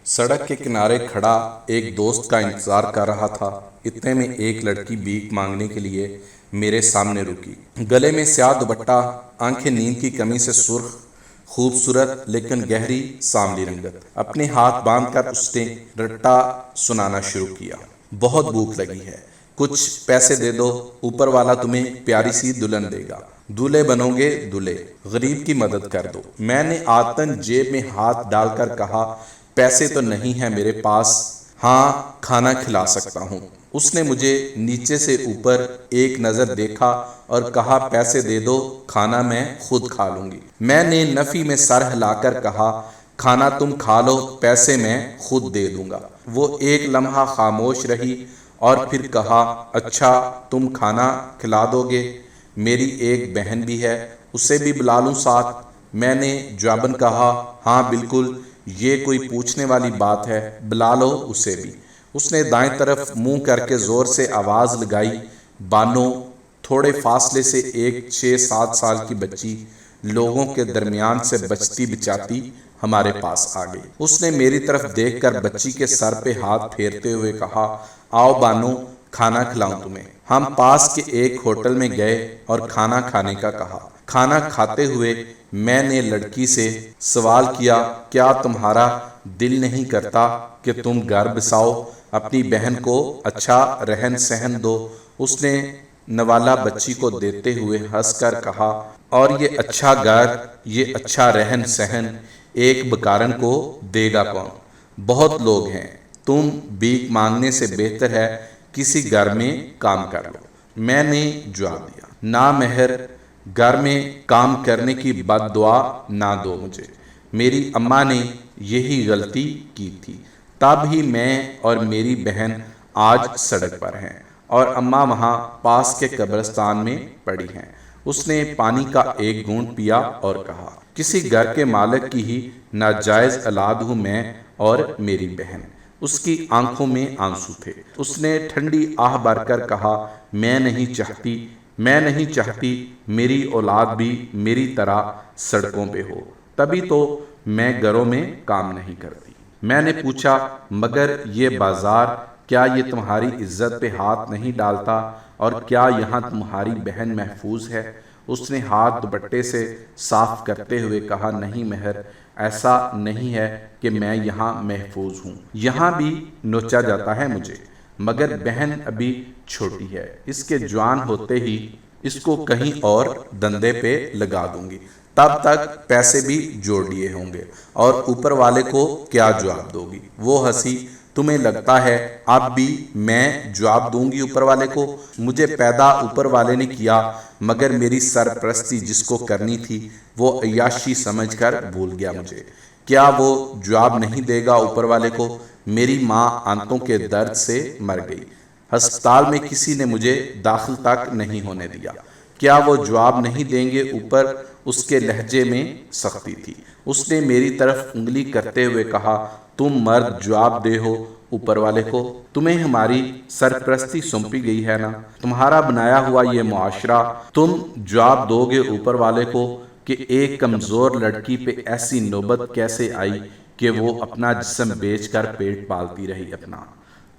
सड़क के किनारे खड़ा एक दोस्त का इंतजार कर रहा था। इतने में एक लड़की भीख मांगने के लिए मेरे सामने रुकी। गले में स्याह दुपट्टा, आंखें नींद की कमी से सुर्ख, खूबसूरत लेकिन गहरी सांवली रंगत। अपने हाथ बांधकर उसने रट्टा सुनाना शुरू किया। बहुत भूख लगी है, कुछ पैसे दे दो, ऊपर वाला तुम्हें प्यारी सी दुल्हन देगा। दूल्हे बनोगे दूल्हे, गरीब की मदद कर दो। मैंने आतन जेब में हाथ डालकर कहा, पैसे तो नहीं है मेरे पास, हाँ खाना खिला सकता हूँ। उसने मुझे नीचे से ऊपर एक नजर देखा और कहा, पैसे दे दो, खाना मैं खुद खा लूंगी। मैंने नफी में सर हिलाकर कहा, खाना तुम खा लो, पैसे मैं खुद दे दूंगा। वो एक लम्हा खामोश रही और फिर कहा, अच्छा तुम खाना खिला दोगे? मेरी एक बहन भी है, उसे भी बुला लूं साथ? मैंने जवाबन कहा, हाँ बिल्कुल, ये कोई पूछने वाली बात है, बुला लो उसे भी। उसने दाएं तरफ मुंह करके जोर से आवाज लगाई। बानो थोड़े फासले से एक 6-7 साल की बच्ची लोगों के दरमियान से बचती बिचाती हमारे पास आ गई। उसने मेरी तरफ देखकर बच्ची के सर पे हाथ फेरते हुए कहा, आओ बानो, खाना खिलाऊं तुम्हें। हम पास के एक होटल में गए और खाना खाने का कहा। खाना खाते हुए मैंने लड़की से सवाल किया, क्या तुम्हारा दिल नहीं करता कि तुम घर बसाओ, अपनी बहन को अच्छा रहन सहन दो? उसने नवाला बच्ची को देते हुए हंसकर कहा, और ये अच्छा घर, ये अच्छा रहन सहन एक बेकारन को देगा कौन? बहुत लोग हैं, तुम भीख मांगने से बेहतर है किसी घर में काम कर लो। मैंने जवाब दिया, ना मेहर, घर में काम करने की बद्दुआ ना दो मुझे। मेरी अम्मा ने यही गलती की थी, तब ही मैं और मेरी बहन आज सड़क पर हैं और अम्मा वहाँ पास के कब्रिस्तान में पड़ी हैं। उसने पानी का एक घूंट पिया और कहा, किसी घर के मालिक की ही नाजायज औलाद हूँ मैं और मेरी बहन। उसकी आंखों में आंसू थे। उसने ठंडी आह भरकर कहा, मैं नहीं चाहती मेरी औलाद भी मेरी तरह सड़कों पे हो, तभी तो मैं घरों में काम नहीं करती। मैंने पूछा, मगर ये बाजार, क्या ये तुम्हारी इज्जत पे हाथ नहीं डालता, और क्या यहाँ तुम्हारी बहन महफूज है? उसने हाथ दुपट्टे से साफ करते हुए कहा, नहीं मेहर, ऐसा नहीं है कि मैं यहाँ महफूज हूँ, यहाँ भी नोचा जाता है मुझे, मगर बहन अभी छोटी है, इसके जवान होते ही इसको कहीं और धंधे पे लगा दूंगी, तब तक पैसे भी जोड़ लिए होंगे, और ऊपर वाले को क्या जवाब दोगी? वो हंसी, तुम्हें लगता है अब भी मैं जवाब दूंगी ऊपर वाले को? मुझे पैदा ऊपर वाले ने किया, मगर मेरी सरपरस्ती जिसको करनी थी वो अय्याशी समझकर भूल गया मुझे। क्या वो जवाब नहीं देगा ऊपर वाले को? मेरी माँ आंतों के दर्द से मर गई, अस्पताल में किसी ने मुझे दाखिल तक नहीं होने दिया। क्या वो जवाब नहीं देंगे ऊपर? उसके लहजे में सख्ती थी। उसने मेरी तरफ उंगली करते हुए कहा, तुम मर्द, जवाब दे हो ऊपर वाले को, तुम्हें हमारी सरपरस्ती सौंपी गई है ना, तुम्हारा बनाया हुआ ये मुआशरा, तुम जवाब दोगे ऊपर वाले को कि एक कमजोर लड़की पे ऐसी नौबत कैसे आई कि वो अपना जिस्म बेचकर पेट पालती रही अपना?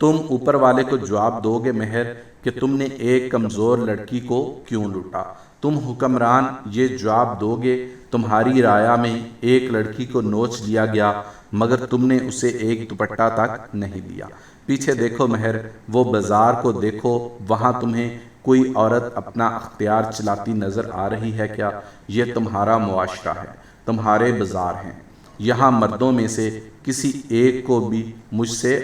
तुम ऊपर वाले को जवाब दोगे मेहर कि तुमने एक कमजोर लड़की को क्यों लूटा? तुम हुक्मरान ये जवाब दोगे, तुम्हारी राया में एक लड़की को नोच लिया गया, मगर तुमने उसे एक दुपट्टा तक नहीं दिया। पीछे देखो मेहर, वो बाजार को देखो, वहां तुम्हें कोई औरत अपना अख्तियार चलाती नजर आ रही है क्या? ये तुम्हारा मुआशरा है, तुम्हारे बाजार हैं। यहाँ मर्दों में से किसी एक को भी मुझसे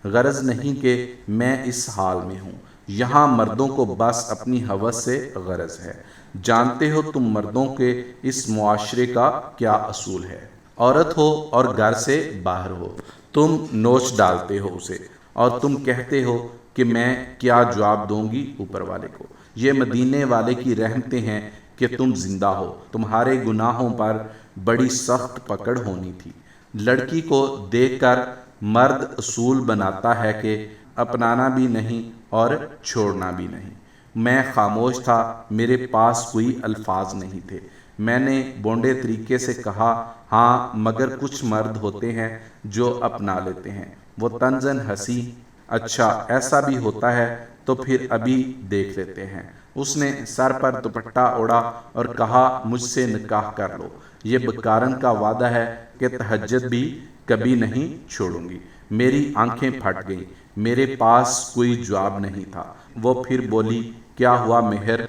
गरज नहीं कि मैं इस हाल में हूँ। यहाँ मर्दों को बस अपनी हवस से गरज है। जानते हो तुम मर्दों के इस मुआशरे का क्या असूल है? औरत हो और घर से बाहर हो, तुम नोच डालते हो उसे, और तुम कहते हो कि मैं क्या जवाब दूंगी ऊपर वाले को। ये मदीने वाले की रहमतें हैं कि तुम जिंदा हो, तुम्हारे गुनाहों पर बड़ी सख्त पकड़ होनी थी। लड़की को देखकर मर्द असूल बनाता है कि अपनाना भी नहीं और छोड़ना भी नहीं। मैं खामोश था, मेरे पास कोई अल्फाज नहीं थे। میں نے بونڈے طریقے سے کہا ہاں مگر کچھ مرد ہوتے ہیں جو اپنا لیتے ہیں۔ وہ طنزاً ہنسی، اچھا ایسا بھی ہوتا ہے تو پھر ابھی دیکھ لیتے ہیں۔ اس نے سر پر دوپٹہ اوڑھا اور کہا مجھ سے نکاح کر لو، یہ بکارن کا وعدہ ہے کہ تہجد بھی کبھی نہیں چھوڑوں گی۔ میری آنکھیں پھٹ گئیں، میرے پاس کوئی جواب نہیں تھا۔ وہ پھر بولی کیا ہوا مہر،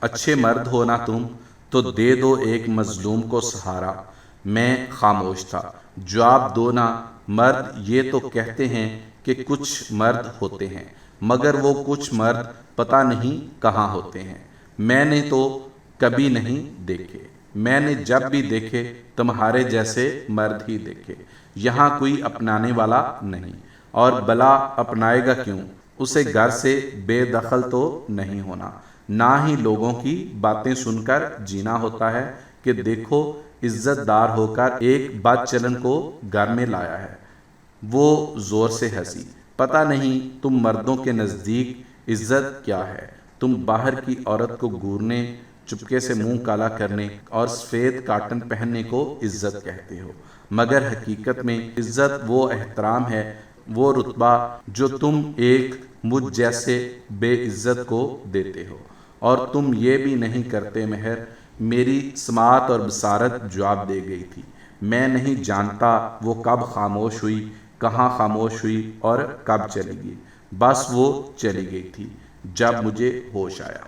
اچھے مرد ہو نا تم، تو دے دو ایک مظلوم کو سہارا۔ میں خاموش تھا۔ جواب دو نا، مرد یہ تو کہتے ہیں کہ کچھ مرد ہوتے ہیں، مگر وہ کچھ مرد پتہ نہیں کہاں ہوتے ہیں۔ میں نے تو کبھی نہیں دیکھے، میں نے جب بھی دیکھے تمہارے جیسے مرد ہی دیکھے۔ یہاں کوئی اپنانے والا نہیں، اور بلا اپنائے گا کیوں؟ اسے گھر سے بے دخل تو نہیں ہونا، نہ ہی لوگوں کی باتیں سن کر جینا ہوتا ہے کہ دیکھو عزت دار ہو کر ایک بد چلن کو گھر میں لایا ہے۔ وہ زور سے ہنسی۔ پتہ نہیں تم مردوں کے نزدیک عزت کیا ہے؟ تم باہر کی عورت کو گورنے، چپکے سے منہ کالا کرنے اور سفید کاٹن پہننے کو عزت کہتے ہو، مگر حقیقت میں عزت وہ احترام ہے، وہ رتبہ جو تم ایک مجھ جیسے بے عزت کو دیتے ہو۔ اور تم یہ بھی نہیں کرتے مہر۔ میری سماعت اور بصارت جواب دے گئی تھی۔ میں نہیں جانتا وہ کب خاموش ہوئی، کہاں خاموش ہوئی اور کب چلی گئی، بس وہ چلی گئی تھی۔ جب مجھے ہوش آیا